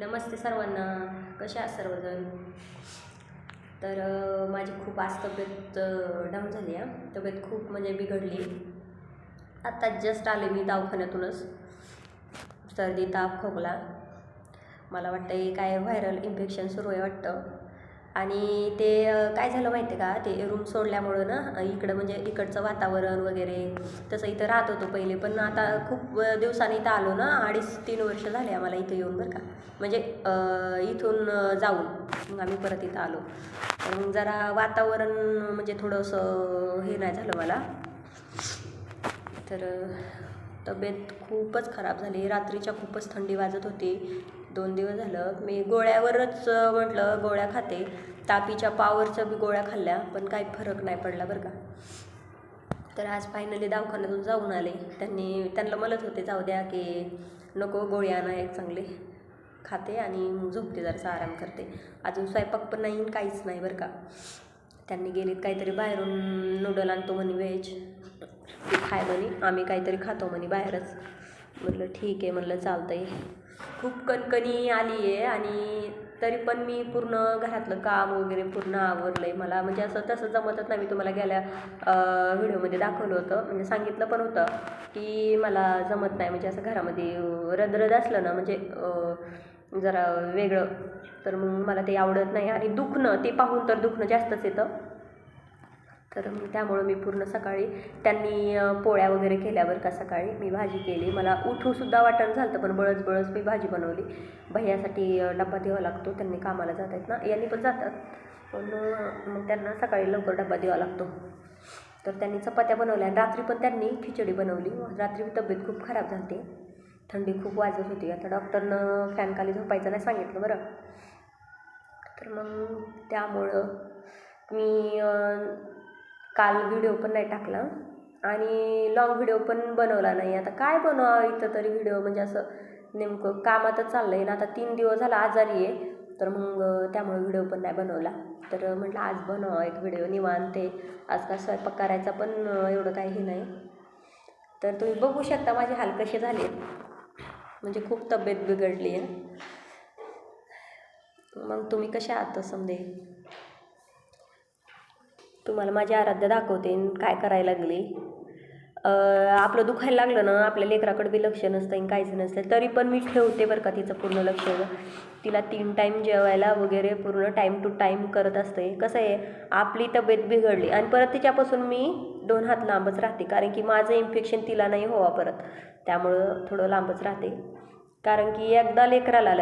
नमस्ते सर्वांना. कशा आहात सर्वजण? तर माझी खूप आज तब्येत डाऊन झाली आहे. तब्येत खूप म्हणजे बिघडली. आत्ता जस्ट आले मी दवाखान्यातूनच. सर्दी, ताप, खोकला. मला वाटतं काय व्हायरल इन्फेक्शन सुरू आहे वाटतं. आणि ते काय झालं माहिती आहे का, ते रूम सोडल्यामुळं ना इकडं म्हणजे इकडचं वातावरण वगैरे तसं इथं राहत होतो पहिले, पण आता खूप दिवसांनी इथं आलो ना. 2.5-3 वर्ष झाले आम्हाला इथं येऊन बरं का. म्हणजे इथून जाऊन मग आम्ही परत इथं आलो. मग जरा वातावरण म्हणजे थोडंसं हे नाही झालं मला. तर तब्येत खूपच खराब झाली. रात्रीच्या खूपच थंडी वाजत होती. 2 दिवस झालं मी गोळ्यावरच म्हटलं गोळ्या खाते. तापीच्या पावरच्या बी गोळ्या खाल्ल्या, पण काही फरक नाही पडला बरं का. तर आज फायनली दवाखान्यातून जाऊन आले. त्यांना म्हणत होते जाऊ द्या की नको, गोळी आणा एक चांगली खाते आणि मग झोपते, जरासा आराम करते. अजून स्वयंपाक पण नाही, काहीच नाही बरं का. त्यांनी गेलेत काहीतरी बाहेरून नूडल आणतो म्हणे व्हेज, ते खाय म्हणे. आम्ही काहीतरी खातो म्हणे बाहेरच. म्हटलं ठीक आहे, म्हणलं चालतंय. खूप कणकणी आली आहे आणि तरी पण मी पूर्ण घरातलं काम वगैरे पूर्ण आवरलं आहे. मला म्हणजे असं तसं जमतच नाही. मी तुम्हाला गेल्या व्हिडिओमध्ये दाखवलं होतं, म्हणजे सांगितलं पण होतं की मला जमत नाही. म्हणजे असं घरामध्ये रदरद असलं ना, म्हणजे जरा वेगळं, तर मग मला ते आवडत नाही. आणि दुखणं, ते पाहून तर दुखणं जास्तच येतं. तर मग त्यामुळं मी पूर्ण सकाळी त्यांनी पोळ्या वगैरे केल्यावर का सकाळी मी भाजी केली. मला उठूसुद्धा वाटण झालं, पण बळच मी भाजी बनवली. भैयासाठी डब्बा द्यावा लागतो, त्यांनी कामाला जात आहेत ना. यांनी पण जातात, पण मग त्यांना सकाळी लवकर डब्बा द्यावा लागतो. तर त्यांनी चपात्या बनवल्या आणि रात्री पण त्यांनी खिचडी बनवली. रात्री तब्येत खूप खराब झाली, थंडी खूप वाजत होती. आता डॉक्टरनं फॅनखाली झोपायचं नाही सांगितलं बरं. तर मग त्यामुळं मी काल व्हिडिओ पण नाही टाकला आणि लॉंग व्हिडिओ पण बनवला नाही. आता काय बनवावं इथं तरी व्हिडिओ, म्हणजे असं नेमकं कामातच चाललं आहे ना. आता 3 दिवस झाला आजारी आहे, तर मग त्यामुळे व्हिडिओ पण नाही बनवला. तर म्हटलं आज बनवा एक व्हिडिओ निवांत. आज का स्वयंपाक करायचा पण एवढं काही नाही. तर तुम्ही बघू शकता माझे हाल कसे झाले, म्हणजे खूप तब्येत बिघडली आहे. मग तुम्ही कशा आहात समजे? तुम्हाला माझी आराध्या दाखवते काय करायला लागली. आपलं दुखायला लागलं ना, आपल्या लेकराकडे बी लक्ष नसतं आणि काहीच नसतं, तरी पण मी ठेवते बरं का तिचं पूर्ण लक्ष. तिला 3 टाईम जेवायला वगैरे पूर्ण टाईम टू टाईम करत असते. कसं आहे, आपली तब्येत बिघडली आणि परत तिच्यापासून मी 2 हात लांबच राहते, कारण की माझं इन्फेक्शन तिला नाही व्हावं परत. त्यामुळं थोडं लांबच राहते, कारण की एकदा लेकराला